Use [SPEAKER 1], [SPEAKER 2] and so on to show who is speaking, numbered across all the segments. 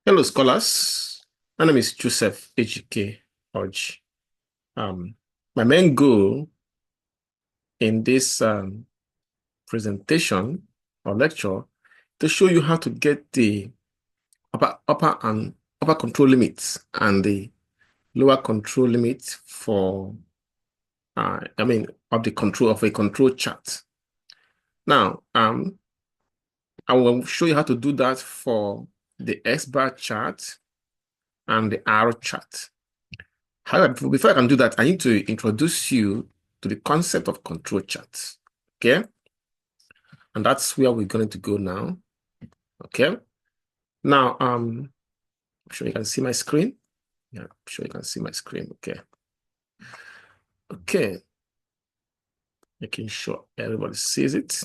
[SPEAKER 1] Hello, scholars. My name is Joseph Ejike Hodge. My main goal in this presentation or lecture to show you how to get the upper control limits and the lower control limit for of the control of a control chart. Now, I will show you how to do that for the X bar chart and the R chart. However, before I can do that, I need to introduce you to the concept of control charts. Okay? And that's where we're going to go now. Okay? Now, I'm sure you can see my screen. Yeah, I'm sure you can see my screen. Okay. Okay. Making sure everybody sees it.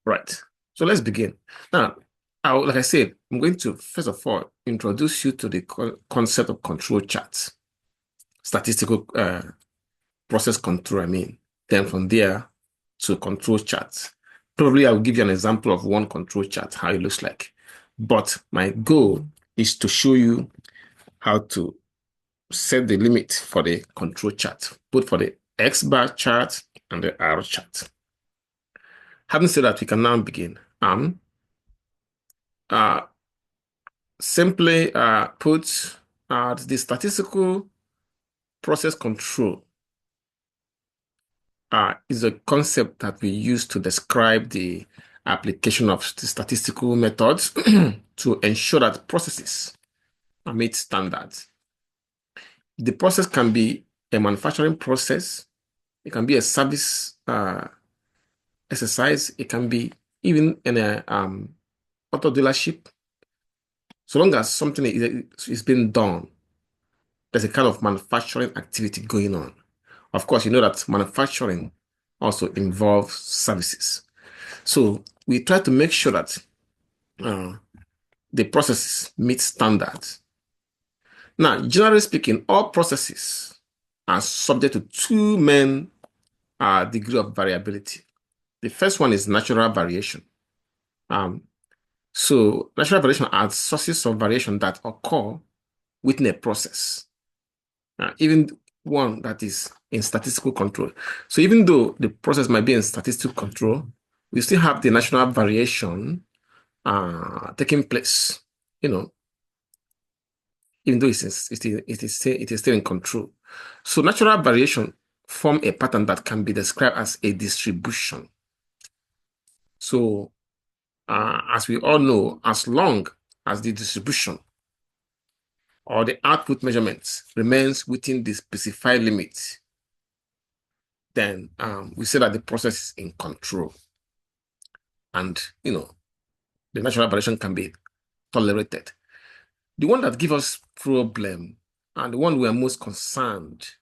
[SPEAKER 1] Right. So let's begin. Now, like I said, I'm going to, first of all, introduce you to the concept of control charts. Statistical process control, I mean. Then from there to control charts. Probably I will give you an example of one control chart, how it looks like. But my goal is to show you how to set the limit for the control chart, both for the X bar chart and the R chart. Having said that, we can now begin. Simply put, the statistical process control is a concept that we use to describe the application of the statistical methods to ensure that processes meet standards. The process can be a manufacturing process, it can be a service exercise, it can be even in a auto dealership. So long as something is being done, there's a kind of manufacturing activity going on. Of course, you know that manufacturing also involves services. So we try to make sure that the processes meet standards. Now, generally speaking, all processes are subject to two main degree of variability. The first one is natural variation. So natural variation are sources of variation that occur within a process, even one that is in statistical control. So even though the process might be in statistical control, we still have the natural variation taking place, even though it is still in control. So natural variation form a pattern that can be described as a distribution. So as we all know, as long as the distribution or the output measurements remains within the specified limit, then we say that the process is in control. And, the natural variation can be tolerated. The one that gives us problem and the one we are most concerned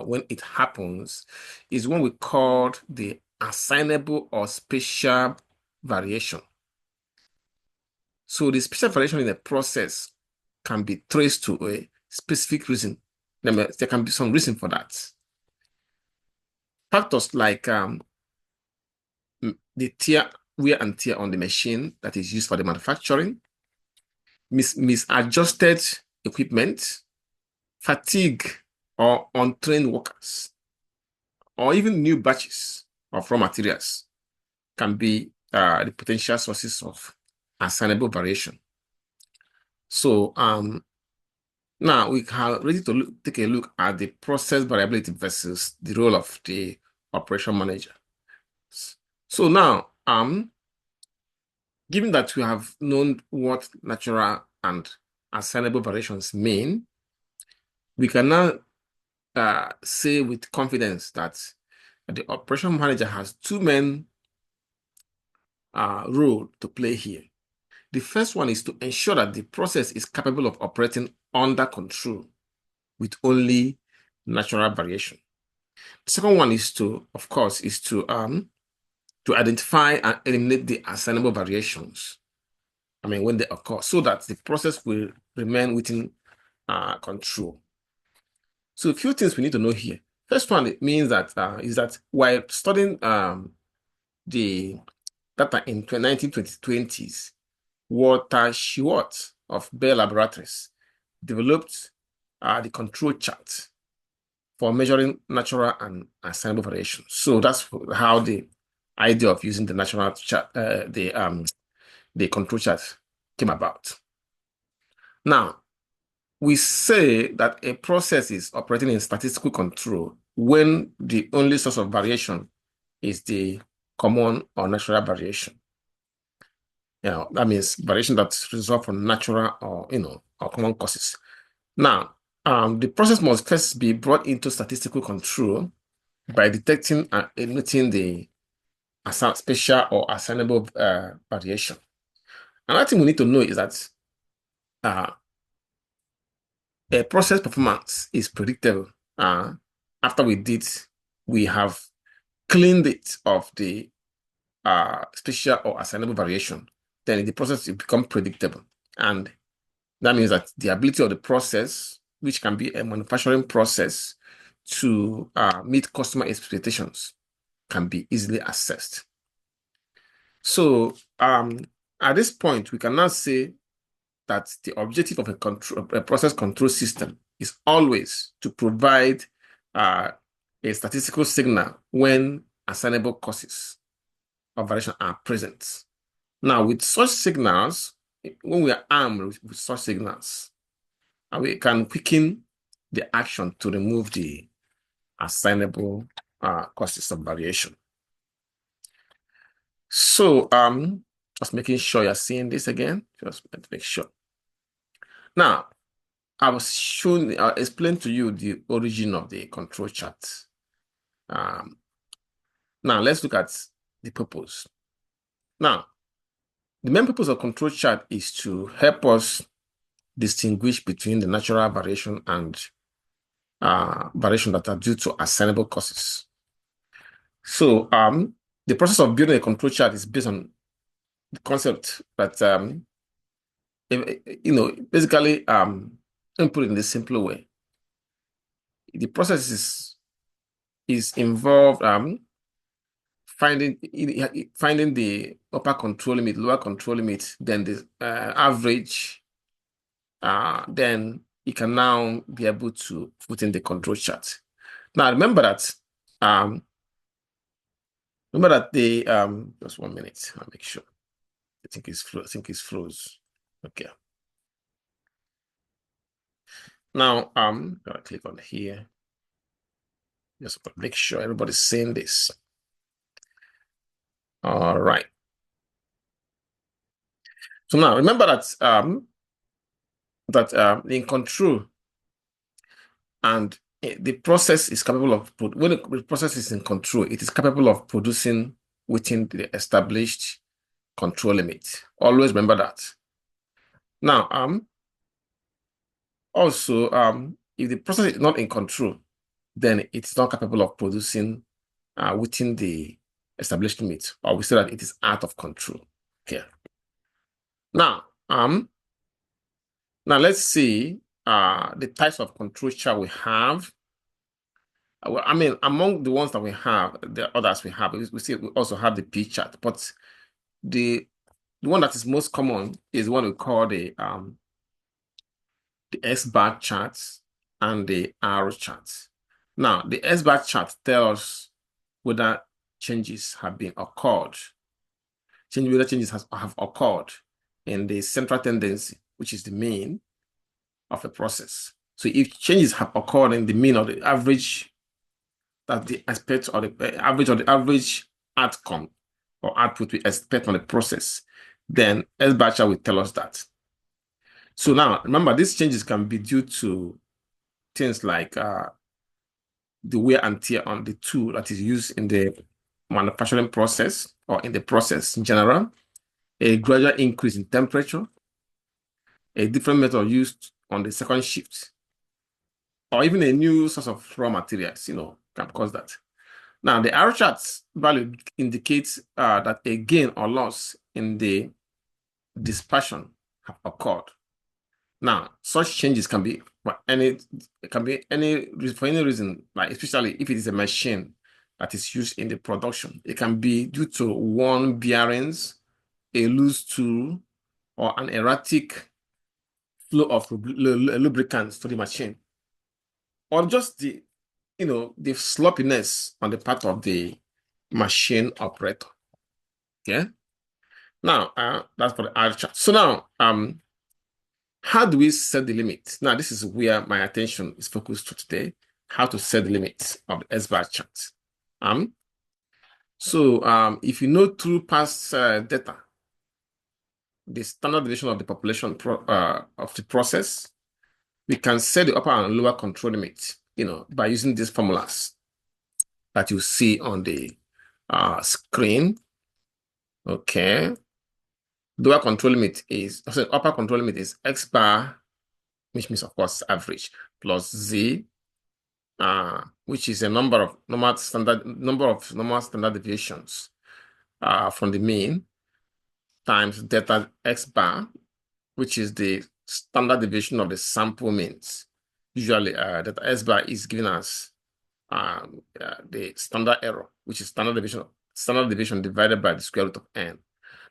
[SPEAKER 1] when it happens is one we call the assignable or spatial variation. So the spatial variation in a process can be traced to a specific reason. There can be some reason for that. Factors like the wear and tear on the machine that is used for the manufacturing, misadjusted equipment, fatigue or untrained workers, or even new batches of raw materials can be the potential sources of assignable variation. So now we are ready to take a look at the process variability versus the role of the operation manager. So now, given that we have known what natural and assignable variations mean, we can now say with confidence that the operation manager has two main roles to play here. The first one is to ensure that the process is capable of operating under control with only natural variation. The second one is to, of course, to identify and eliminate the assignable variations. When they occur, so that the process will remain within control. So a few things we need to know here. First one, it means that is that while studying the data in 1920s, Walter Shewhart of Bell Laboratories developed the control chart for measuring natural and assignable variation. So that's how the idea of using the natural chart, the control chart came about. Now, we say that a process is operating in statistical control when the only source of variation is the common or natural variation. That means variation that's result from natural or or common causes. Now, the process must first be brought into statistical control by detecting and noting the spatial or assignable variation. Another thing we need to know is that a process performance is predictable after we have cleaned it of the spatial or assignable variation. Then the process will become predictable. And that means that the ability of the process, which can be a manufacturing process, to meet customer expectations can be easily assessed. So at this point, we can now say that the objective of a process control system is always to provide a statistical signal when assignable causes of variation are present. Now, with such signals, when we are armed with such signals, we can quicken the action to remove the assignable causes of variation. So, just making sure you're seeing this again, just to make sure. Now, I explained to you the origin of the control chart. Now, let's look at the purpose. Now, the main purpose of control chart is to help us distinguish between the natural variation and variation that are due to assignable causes. So, the process of building a control chart is based on the concept that, basically, put it in this simple way. The process is involved finding the upper control limit, lower control limit, then the average. Then you can now be able to put in the control chart. Now remember that the just 1 minute. I'll make sure. I think it's froze. Okay. Now I'm gonna click on here. Just make sure everybody's seeing this. All right. So now remember that in control and the process is capable of, when the process is in control, it is capable of producing within the established control limit. Always remember that. Now, also, if the process is not in control, then it's not capable of producing within the established limit, or we say that it is out of control. Okay. Now, let's see the types of control chart we have. Well, I mean, among the ones that we have, the others we have, we also have the P chart, but the one that is most common is what we call the S-bar chart and the R chart. Now, the S-bar chart tells us whether changes have been occurred, whether changes have occurred in the central tendency, which is the mean of a process. So if changes have occurred in the mean or the average, that the aspect or the average outcome or output we expect on the process, then S-bar chart will tell us that. So now, remember, these changes can be due to things like the wear and tear on the tool that is used in the manufacturing process or in the process in general, a gradual increase in temperature, a different method used on the second shift, or even a new source of raw materials, can cause that. Now, the R chart's value indicates that a gain or loss in the dispersion have occurred. Now, such changes can be for any reason, like especially if it is a machine that is used in the production. It can be due to worn bearings, a loose tool, or an erratic flow of lubricants to the machine, or just the, the sloppiness on the part of the machine operator. Okay. Now, that's for the R chart. So now, how do we set the limit? Now, this is where my attention is focused to today, how to set the limits of the S-bar chart. If you know through past data, the standard deviation of the population of the process, we can set the upper and lower control limit, by using these formulas that you see on the screen. Okay. Lower control limit is, upper control limit is X bar, which means, of course, average, plus Z, which is a number of normal standard deviations from the mean, times delta X bar, which is the standard deviation of the sample means. Usually, delta S bar is given as the standard error, which is standard deviation divided by the square root of n.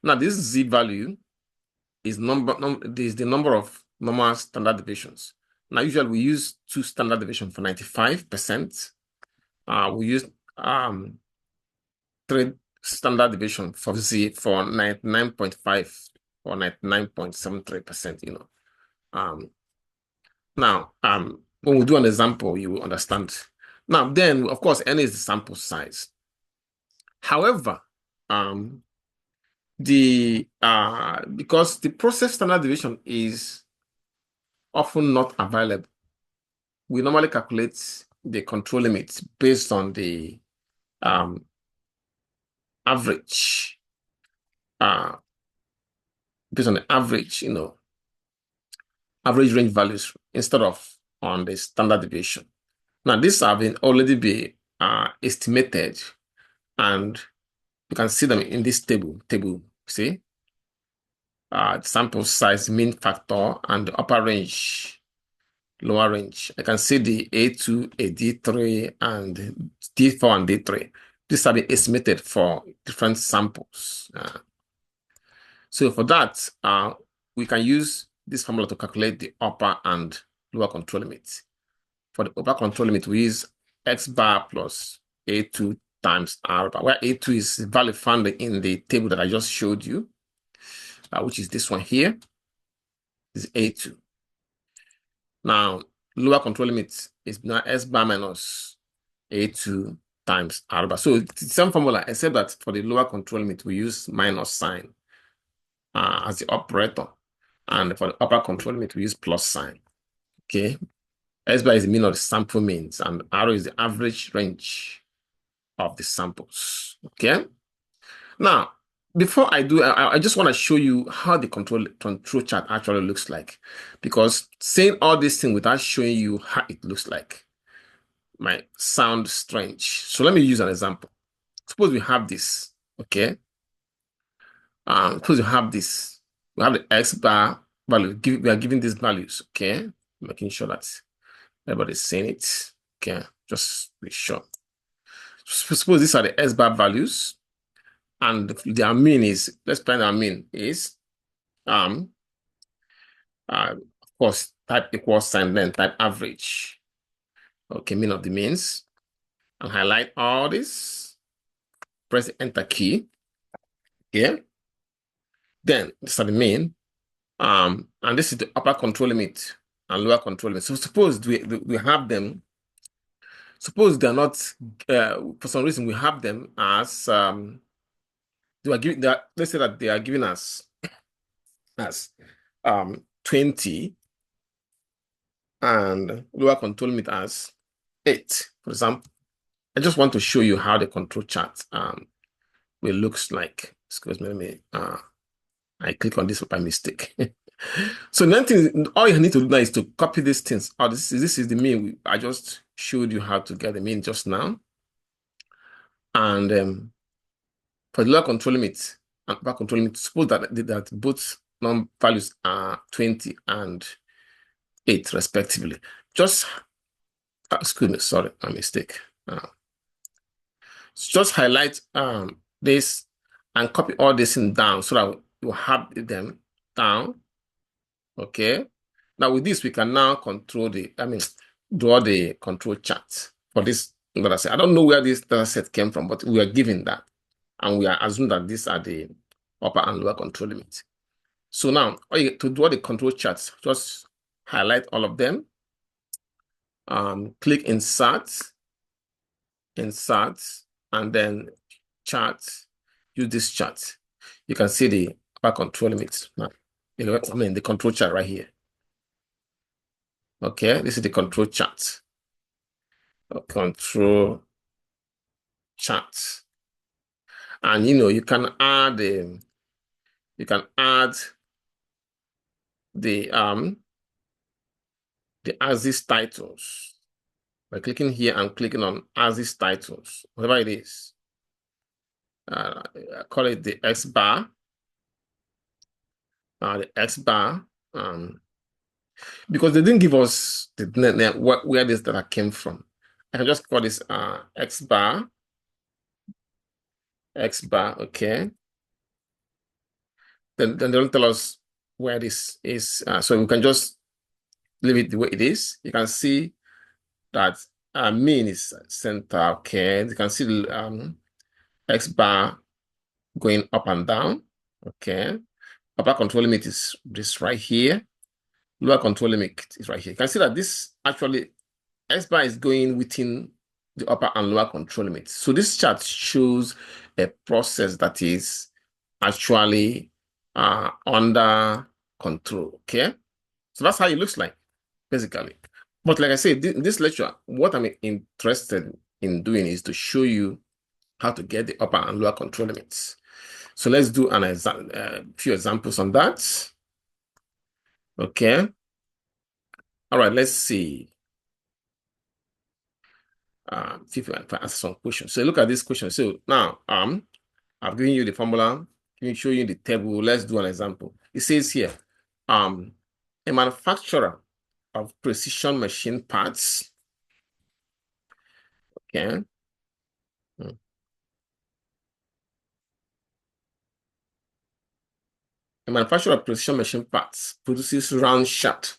[SPEAKER 1] Now, this Z value is the number of normal standard deviations. Now, usually we use 2 standard deviations for 95%. We use 3 standard deviation for Z for 99.5 or 99.73%, Now, when we do an example, you will understand. Now, then, of course, n is the sample size. However, because the process standard deviation is often not available, we normally calculate the control limit based on the average, average range values instead of on the standard deviation. Now, these have already been estimated, and you can see them in this table. See, sample size, mean factor, and the upper range, lower range. I can see the A2, a D3, and D4 and D3. These have been estimated for different samples. So for that, we can use this formula to calculate the upper and lower control limits. For the upper control limit, we use X bar plus A2 times R bar, where A2 is the value found in the table that I just showed you, which is this one here, is A2. Now, lower control limit is now S bar minus A2 times R bar. So it's the same formula, except that for the lower control limit, we use minus sign as the operator. And for the upper control limit, we use plus sign. Okay. S bar is the mean of the sample means, and R is the average range of the samples. Okay. Now, before I do, I just want to show you how the control chart actually looks like, because saying all these things without showing you how it looks like might sound strange. So let me use an example. Suppose we have this. Okay. Suppose you have this. We have the X bar value. We are giving these values. Okay. Making sure that everybody's seeing it. Okay. Just be sure. Suppose these are the S bar values, and their mean is, let's find our mean is, of course, type equals sign, then type average. Okay, mean of the means, and highlight all this. Press the enter key. Okay. Then this is the mean, and this is the upper control limit and lower control limit. So suppose we have them. Suppose they're not, for some reason, we have them as, they are giving that, let's say that they are giving us as 20 and lower control limit as 8, for example. I just want to show you how the control chart will looks like. Excuse me, let me, I click on this by mistake. So nothing, all you need to do now is to copy these things. Oh, this is the mean. I just showed you how to get the mean just now. And for the lower control limit and upper control limit, suppose that both values are 20 and 8 respectively. Just, excuse me, sorry, my mistake. Just highlight this and copy all this in down so that you have them down. Okay. Now with this, we can now draw the control chart for this data set. I don't know where this data set came from, but we are given that. And we are assuming that these are the upper and lower control limits. So now, to draw the control charts, just highlight all of them. Click Insert, and then Chart. Use this chart. You can see the upper control limits. Now, the control chart right here. Okay, this is the control chart. Control chart. And you can add the axis titles by clicking here and clicking on axis titles, whatever it is. I call it the X bar. The X bar, because they didn't give us where this data came from. I can just call this X bar. Okay. Then they don't tell us where this is, so we can just leave it the way it is. You can see that mean is center. Okay, you can see the X bar going up and down. Okay, upper control limit is this right here. Lower control limit is right here. You can see that this actually X bar is going within the upper and lower control limits. So this chart shows a process that is actually under control. Okay, so that's how it looks like basically. But like I said, in this lecture, what I'm interested in doing is to show you how to get the upper and lower control limits. So let's do a few examples on that. Okay. All right, let's see. See if I can answer some questions. So look at this question. So now, I've given you the formula. Let me show you the table. Let's do an example. It says here, a manufacturer of precision machine parts. Okay. A manufacturer of precision machine parts produces round shaft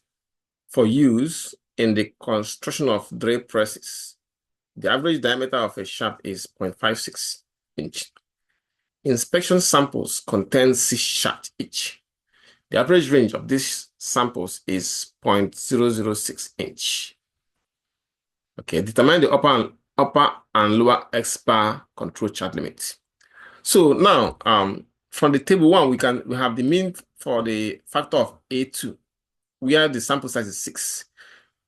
[SPEAKER 1] for use in the construction of drill presses. The average diameter of a shaft is 0.56 inch. Inspection samples contain 6 shafts each. The average range of these samples is 0.006 inch. Okay, determine the upper and lower X bar control chart limit. So now, from the table 1, we have the mean for the factor of A2, where the sample size is 6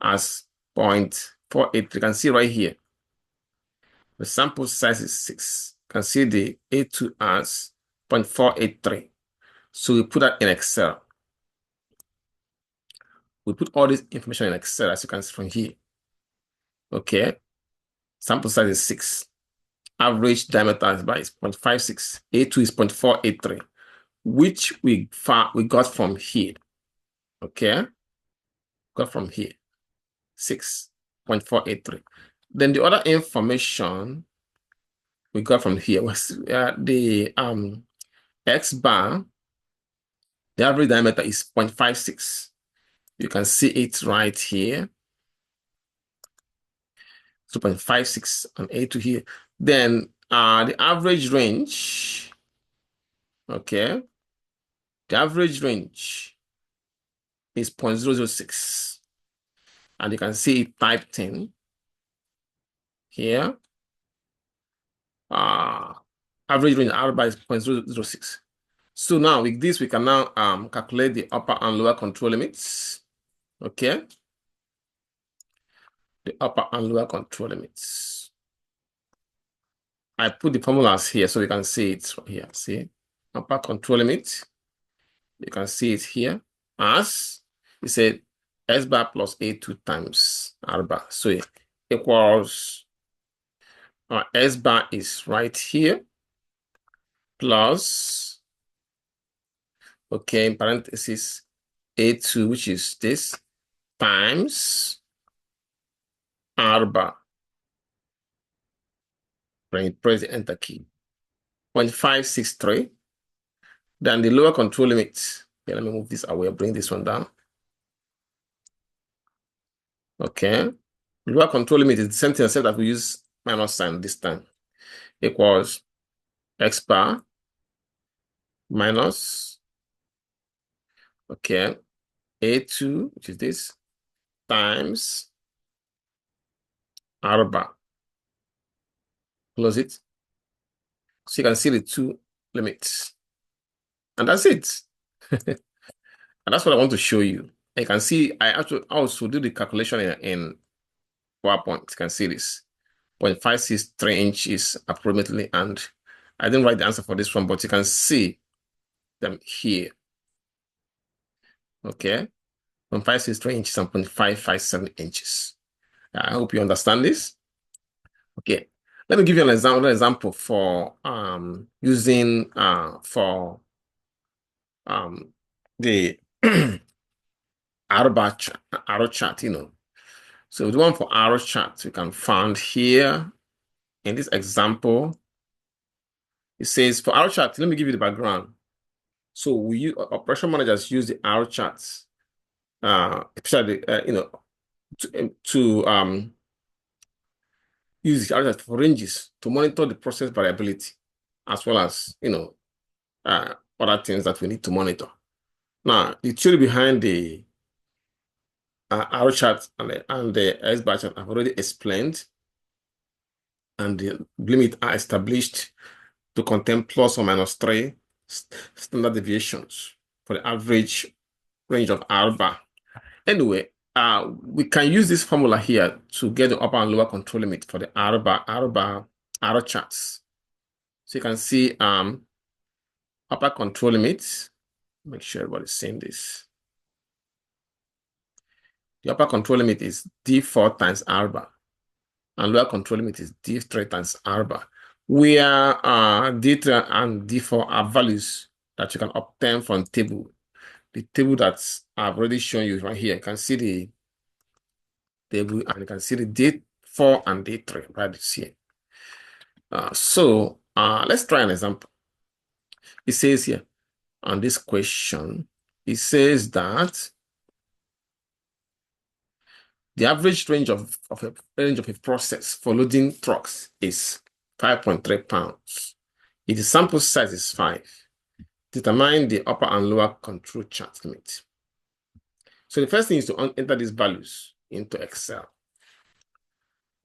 [SPEAKER 1] as 0.48. You can see right here, the sample size is 6. You can see the A2 as 0.483. So we put that in Excel. We put all this information in Excel, as you can see from here. Okay, sample size is 6. Average diameter is 0.56. A2 is 0.483, which we got from here. Okay, got from here, 6.483. Then the other information we got from here was the X bar. The average diameter is 0.56. You can see it right here. 2.56 on A2 here. Then the average range, okay, the average range is 0.006. And you can see it typed in here. Average range R is 0.006. So now with this, we can now calculate the upper and lower control limits. Okay. The upper and lower control limits. I put the formulas here so you can see it here. See, upper control limit. You can see it here as it said S bar plus A2 times R bar. So it equals S bar is right here plus, okay, in parentheses, A2, which is this, times R bar. When you press the enter key, 0.563. Then the lower control limit Okay, let me move this away, bring this one down. Okay. Lower control limit is the same thing except that we use minus sign this time. Equals x bar minus, okay, a2, which is this, times r bar. Close it. So you can see the two limits. And that's it. And that's what I want to show you. You can see I actually also do the calculation in PowerPoint. You can see this. 0.563 inches approximately. And I didn't write the answer for this one, but you can see them here. Okay. 0.563 inches and 0.557 inches. I hope you understand this. Okay. Let me give you another example for using for the arrow chart, So the one for arrow chart we can find here in this example. It says for arrow chart, let me give you the background. So we use operation managers use the arrow charts, especially to use the arrow chart for ranges to monitor the process variability, as well as other things that we need to monitor. Now, the theory behind the arrow chart and the S-bar chart I've already explained, and the limits are established to contain plus or minus 3 standard deviations for the average range of R bar. Anyway, we can use this formula here to get the upper and lower control limit for the arrow charts. So you can see upper control limits. Make sure everybody's seeing this. The upper control limit is D4 times R bar, and lower control limit is D3 times R bar, where D3 and D4 are values that you can obtain from table. The table that I've already shown you right here. You can see the table and you can see the D4 and D3 right here. So let's try an example. It says here on this question, it says that the average range of a process for loading trucks is 5.3 pounds. If the sample size is 5, determine the upper and lower control chart limit. So the first thing is to enter these values into Excel.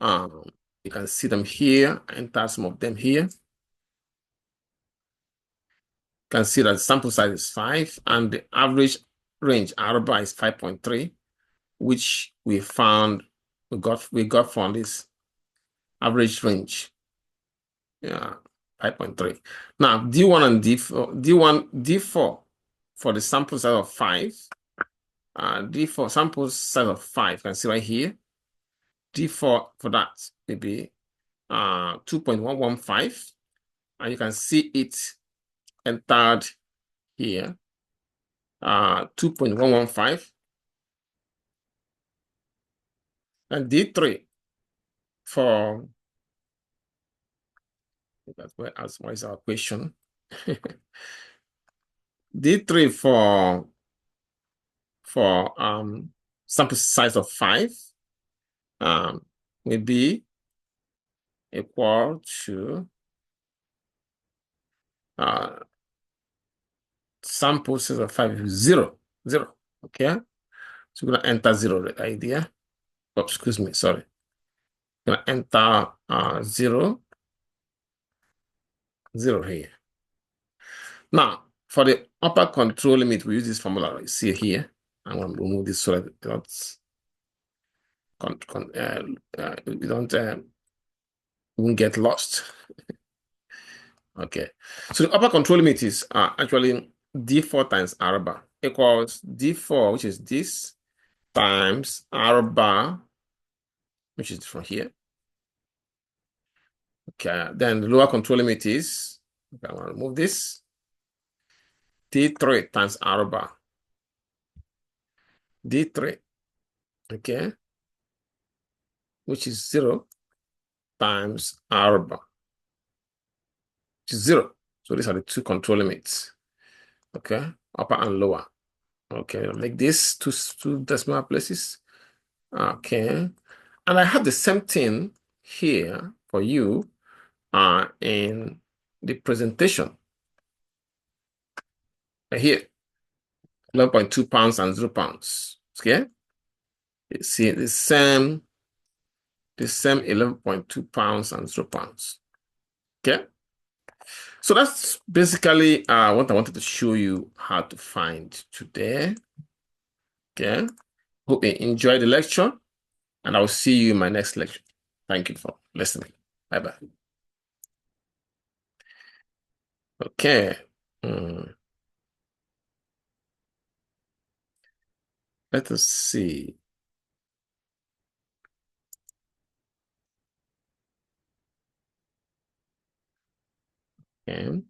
[SPEAKER 1] You can see them here. Enter some of them here. You can see that the sample size is 5 and the average range R bar is 5.3, which we got from this average range. Yeah, 5.3. Now D1 and D4 for the sample size of 5. D4 sample size of 5, you can see right here. D4 for that maybe 2.115, and you can see it entered here 2.115, and D3 for that's where what is our question. D3 for sample size of 5 will be equal to sample size of 5 is 0. Okay, so we're gonna enter 0 right idea. Oh, excuse me, sorry. Gonna enter 0 here. Now for the upper control limit, we use this formula right see here. I'm gonna remove this so that we don't won't get lost. Okay, so the upper control limit is actually D4 times R bar equals D4, which is this, times R bar, which is from here. Okay, then the lower control limit is, okay, I want to remove this, D3 times R bar. D3, okay, which is 0 times R bar, which is 0. So these are the two control limits, okay, upper and lower. Okay, like this, two decimal places. Okay. And I have the same thing here for you in the presentation. Here, 11.2 pounds and 0 pounds. Okay. You see the same 11.2 pounds and 0 pounds. Okay. So that's basically what I wanted to show you how to find today. Okay. Hope you enjoyed the lecture, and I'll see you in my next lecture. Thank you for listening. Bye-bye. Okay. Hmm. Let us see. Okay.